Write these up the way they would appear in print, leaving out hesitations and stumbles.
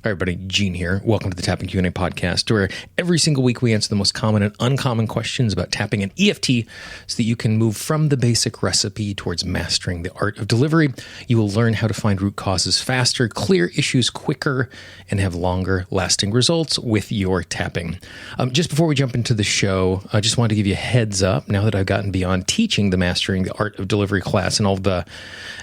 Hi, everybody. Gene here. Welcome to the Tapping Q&A podcast, where every single week we answer the most common and uncommon questions about tapping and EFT so that you can move from the basic recipe towards mastering the art of delivery. You will learn how to find root causes faster, clear issues quicker, and have longer lasting results with your tapping. Just before we jump into the show, I just wanted to give you a heads up. Now that I've gotten beyond teaching the Mastering the Art of Delivery class and all the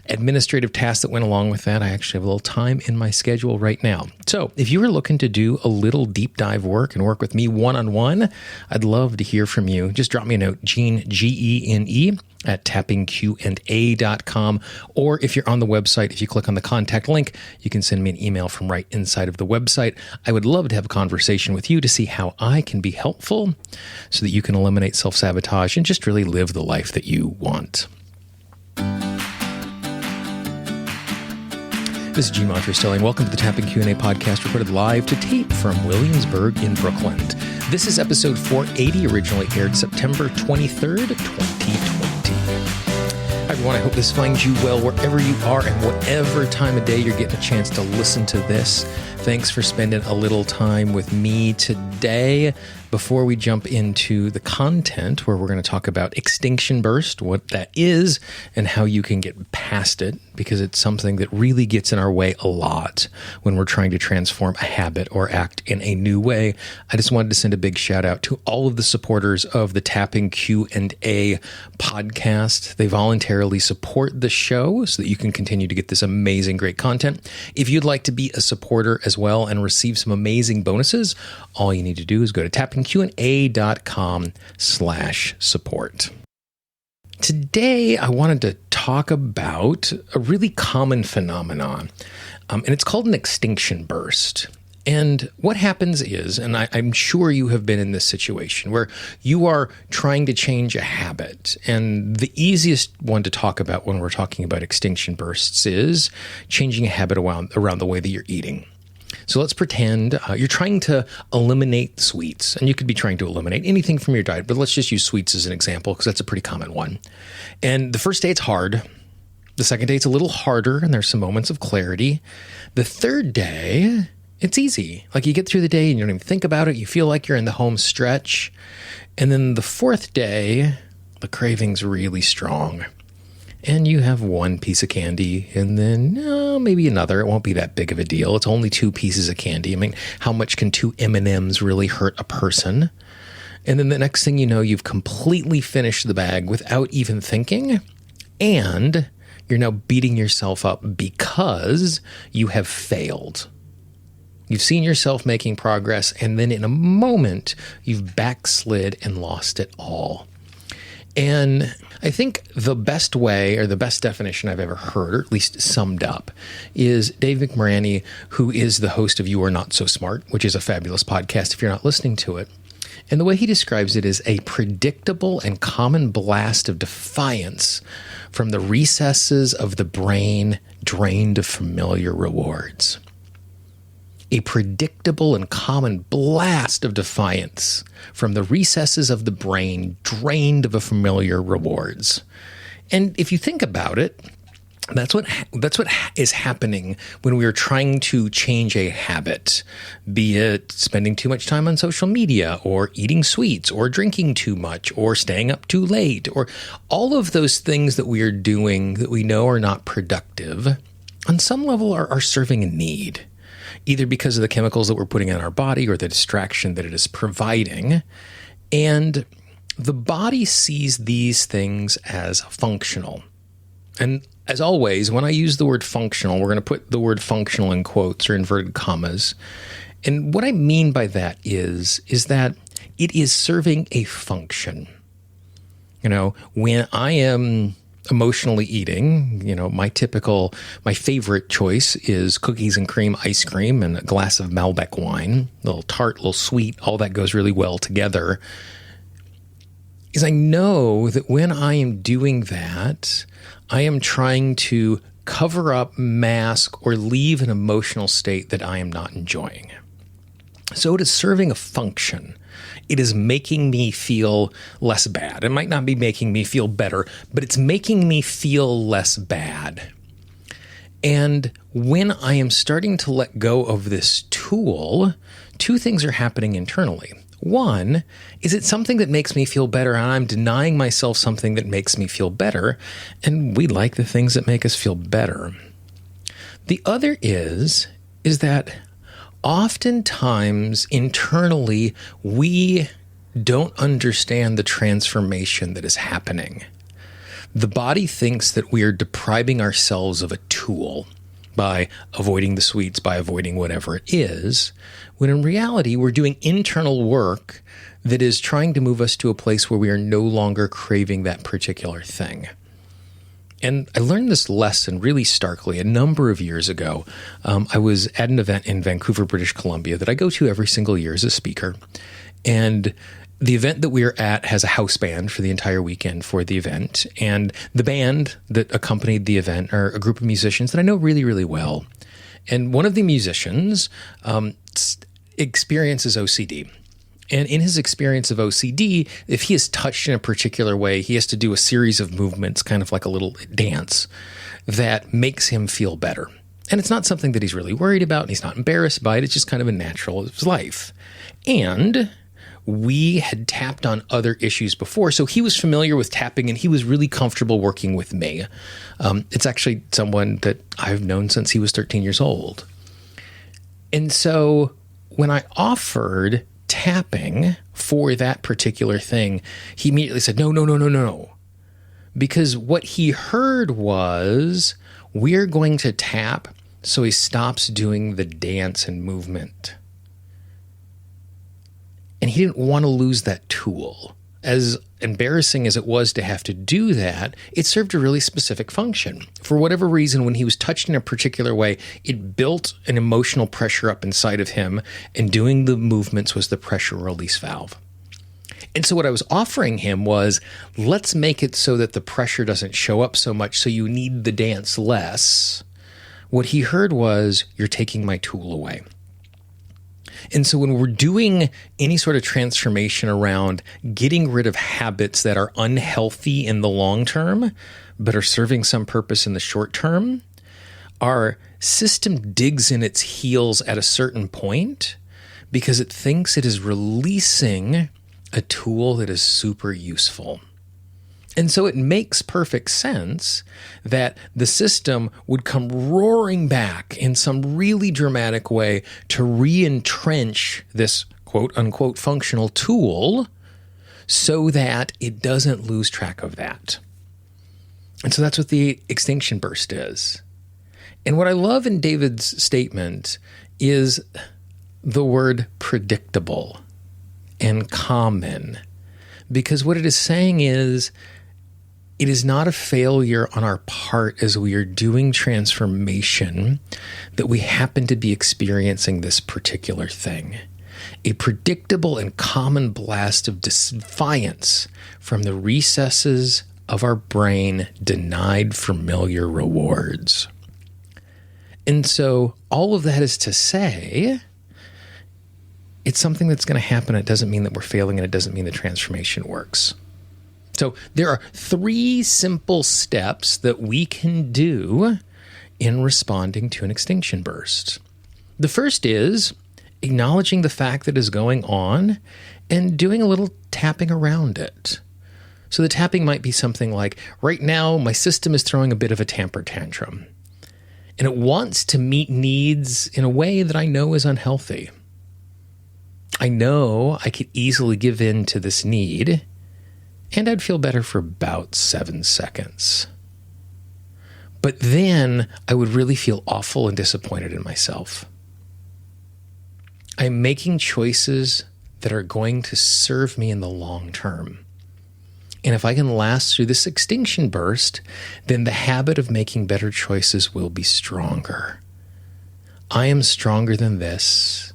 administrative tasks that went along with that, I actually have a little time in my schedule right now. So if you were looking to do a little deep dive work and work with me one-on-one, I'd love to hear from you. Just drop me a note, Gene, Gene, at tappingqa.com. Or if you're on the website, if you click on the contact link, you can send me an email from right inside of the website. I would love to have a conversation with you to see how I can be helpful so that you can eliminate self-sabotage and just really live the life that you want. This is Gene Montrostelli. Welcome to the Tapping Q&A podcast, recorded live to tape from Williamsburg in Brooklyn. This is episode 480, originally aired September 23rd, 2020. Hi, everyone. I hope this finds you well wherever you are and whatever time of day you're getting a chance to listen to this. Thanks for spending a little time with me today. Before we jump into the content, where we're going to talk about Extinction Burst, what that is, and how you can get past it, because it's something that really gets in our way a lot when we're trying to transform a habit or act in a new way. I just wanted to send a big shout out to all of the supporters of the Tapping Q&A podcast. They voluntarily support the show so that you can continue to get this amazing, great content. If you'd like to be a supporter as well and receive some amazing bonuses, all you need to do is go to tappingqa.com/support. Today, I wanted to talk about a really common phenomenon, and it's called an extinction burst. And what happens is, and I'm sure you have been in this situation, where you are trying to change a habit. And the easiest one to talk about when we're talking about extinction bursts is changing a habit around the way that you're eating. So let's pretend you're trying to eliminate sweets, and you could be trying to eliminate anything from your diet, but let's just use sweets as an example because that's a pretty common one. And the first day it's hard. The second day it's a little harder, and there's some moments of clarity. The third day, it's easy. Like you get through the day and you don't even think about it. You feel like you're in the home stretch. And then the fourth day, the craving's really strong. And you have one piece of candy and then maybe another. It won't be that big of a deal. It's only 2 pieces of candy. I mean, how much can 2 M&Ms really hurt a person? And then the next thing you know, you've completely finished the bag without even thinking. And you're now beating yourself up because you have failed. You've seen yourself making progress, and then in a moment, you've backslid and lost it all. And I think the best way, or the best definition I've ever heard, or at least summed up, is David McRaney, who is the host of You Are Not So Smart, which is a fabulous podcast if you're not listening to it. And the way he describes it is a predictable and common blast of defiance from the recesses of the brain drained of familiar rewards. A predictable and common blast of defiance from the recesses of the brain drained of familiar rewards. And if you think about it, that's what is happening when we are trying to change a habit, be it spending too much time on social media, or eating sweets, or drinking too much, or staying up too late, or all of those things that we are doing that we know are not productive, on some level are serving a need. Either because of the chemicals that we're putting in our body or the distraction that it is providing. And the body sees these things as functional. And as always, when I use the word functional, we're going to put the word functional in quotes or inverted commas. And what I mean by that is that it is serving a function. You know, when I am emotionally eating, my favorite choice is cookies and cream ice cream and a glass of Malbec wine, a little tart, a little sweet, all that goes really well together. Is I know that when I am doing that, I am trying to cover up, mask, or leave an emotional state that I am not enjoying. So it is serving a function. It is making me feel less bad. It might not be making me feel better, but it's making me feel less bad. And when I am starting to let go of this tool, two things are happening internally. One, is it something that makes me feel better, and I'm denying myself something that makes me feel better, and we like the things that make us feel better. The other is that oftentimes internally we don't understand the transformation that is happening. The body thinks that we are depriving ourselves of a tool by avoiding the sweets, by avoiding whatever it is, when in reality, we're doing internal work that is trying to move us to a place where we are no longer craving that particular thing. And I learned this lesson really starkly a number of years ago. I was at an event in Vancouver, British Columbia that I go to every single year as a speaker. And the event that we are at has a house band for the entire weekend for the event. And the band that accompanied the event are a group of musicians that I know really, really well. And one of the musicians experiences OCD. And in his experience of OCD, if he is touched in a particular way, he has to do a series of movements, kind of like a little dance, that makes him feel better. And it's not something that he's really worried about, and he's not embarrassed by it. It's just kind of a natural of his life. And we had tapped on other issues before, so he was familiar with tapping, and he was really comfortable working with me. It's actually someone that I've known since he was 13 years old. And so when I offered tapping for that particular thing, he immediately said, no. Because what he heard was, we're going to tap so he stops doing the dance and movement. And he didn't want to lose that tool. As embarrassing as it was to have to do that, it served a really specific function. For whatever reason, when he was touched in a particular way, it built an emotional pressure up inside of him, and doing the movements was the pressure release valve. And so what I was offering him was, let's make it so that the pressure doesn't show up so much, so you need the dance less. What he heard was, you're taking my tool away. And so when we're doing any sort of transformation around getting rid of habits that are unhealthy in the long term, but are serving some purpose in the short term, our system digs in its heels at a certain point because it thinks it is releasing a tool that is super useful. And so it makes perfect sense that the system would come roaring back in some really dramatic way to re-entrench this quote-unquote functional tool so that it doesn't lose track of that. And so that's what the extinction burst is. And what I love in David's statement is the word predictable and common, because what it is saying is, it is not a failure on our part as we are doing transformation that we happen to be experiencing this particular thing. A predictable and common blast of defiance from the recesses of our brain denied familiar rewards. And so all of that is to say, it's something that's going to happen. It doesn't mean that we're failing, and it doesn't mean the transformation works. So there are 3 simple steps that we can do in responding to an extinction burst. The first is acknowledging the fact that is going on and doing a little tapping around it. So the tapping might be something like, right now my system is throwing a bit of a temper tantrum, and it wants to meet needs in a way that I know is unhealthy. I know I could easily give in to this need, and I'd feel better for about 7 seconds. But then I would really feel awful and disappointed in myself. I'm making choices that are going to serve me in the long term. And if I can last through this extinction burst, then the habit of making better choices will be stronger. I am stronger than this.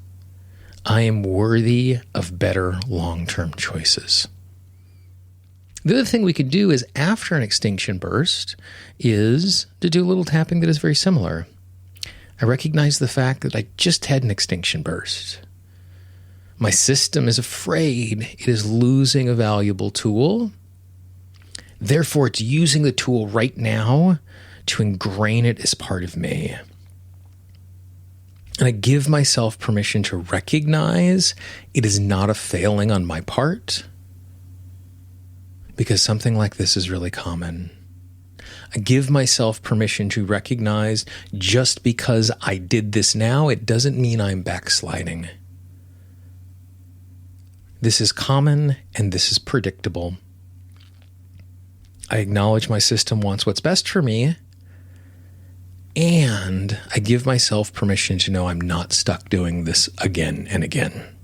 I am worthy of better long-term choices. The other thing we could do is, after an extinction burst, is to do a little tapping that is very similar. I recognize the fact that I just had an extinction burst. My system is afraid it is losing a valuable tool. Therefore, it's using the tool right now to ingrain it as part of me. And I give myself permission to recognize it is not a failing on my part, because something like this is really common. I give myself permission to recognize just because I did this now, it doesn't mean I'm backsliding. This is common and this is predictable. I acknowledge my system wants what's best for me, and I give myself permission to know I'm not stuck doing this again and again.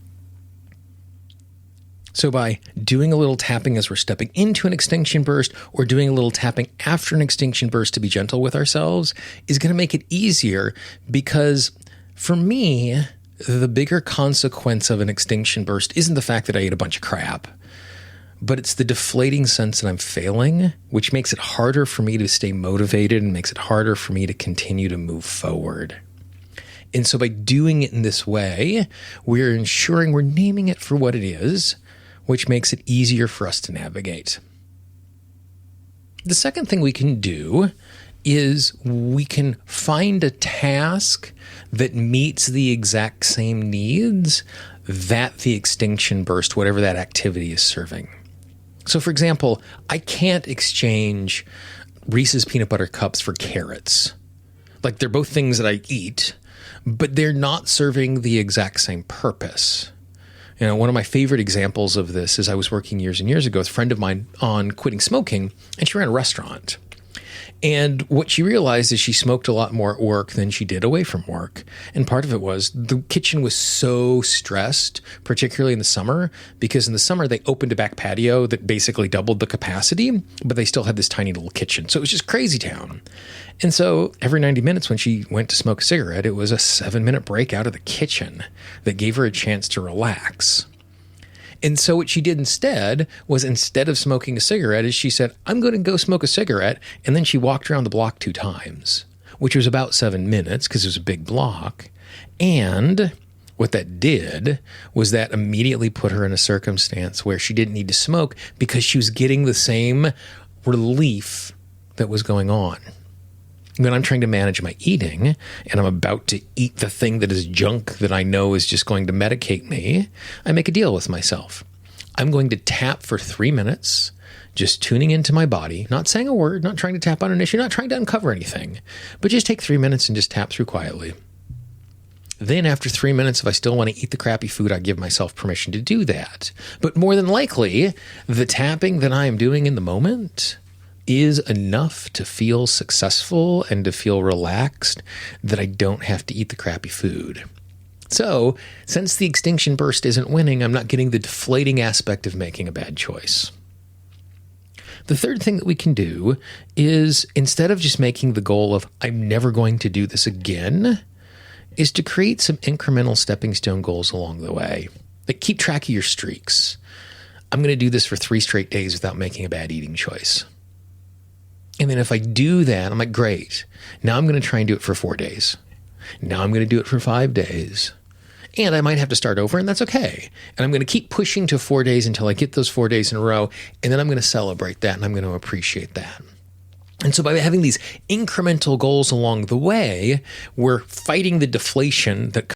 So by doing a little tapping as we're stepping into an extinction burst, or doing a little tapping after an extinction burst to be gentle with ourselves, is going to make it easier, because for me, the bigger consequence of an extinction burst isn't the fact that I ate a bunch of crap, but it's the deflating sense that I'm failing, which makes it harder for me to stay motivated and makes it harder for me to continue to move forward. And so by doing it in this way, we're ensuring we're naming it for what it is, which makes it easier for us to navigate. The second thing we can do is we can find a task that meets the exact same needs that the extinction burst, whatever that activity is serving. So for example, I can't exchange Reese's peanut butter cups for carrots. Like, they're both things that I eat, but they're not serving the exact same purpose. You know, one of my favorite examples of this is I was working years and years ago with a friend of mine on quitting smoking, and she ran a restaurant. And what she realized is she smoked a lot more at work than she did away from work. And part of it was the kitchen was so stressed, particularly in the summer, because in the summer they opened a back patio that basically doubled the capacity, but they still had this tiny little kitchen. So it was just crazy town. And so every 90 minutes when she went to smoke a cigarette, it was a 7-minute break out of the kitchen that gave her a chance to relax. And so what she did instead was, instead of smoking a cigarette, is she said, I'm going to go smoke a cigarette. And then she walked around the block 2 times, which was about 7 minutes because it was a big block. And what that did was that immediately put her in a circumstance where she didn't need to smoke, because she was getting the same relief that was going on. When I'm trying to manage my eating and I'm about to eat the thing that is junk that I know is just going to medicate me, I make a deal with myself. I'm going to tap for 3 minutes, just tuning into my body, not saying a word, not trying to tap on an issue, not trying to uncover anything, but just take 3 minutes and just tap through quietly. Then after 3 minutes, if I still want to eat the crappy food, I give myself permission to do that. But more than likely, the tapping that I am doing in the moment is enough to feel successful and to feel relaxed that I don't have to eat the crappy food. So, since the extinction burst isn't winning, I'm not getting the deflating aspect of making a bad choice. The third thing that we can do is, instead of just making the goal of, I'm never going to do this again, is to create some incremental stepping stone goals along the way. Like, keep track of your streaks. I'm going to do this for 3 straight days without making a bad eating choice. And then if I do that, I'm like, great. Now I'm going to try and do it for 4 days. Now I'm going to do it for 5 days. And I might have to start over, and that's okay. And I'm going to keep pushing to 4 days until I get those 4 days in a row. And then I'm going to celebrate that, and I'm going to appreciate that. And so by having these incremental goals along the way, we're fighting the deflation that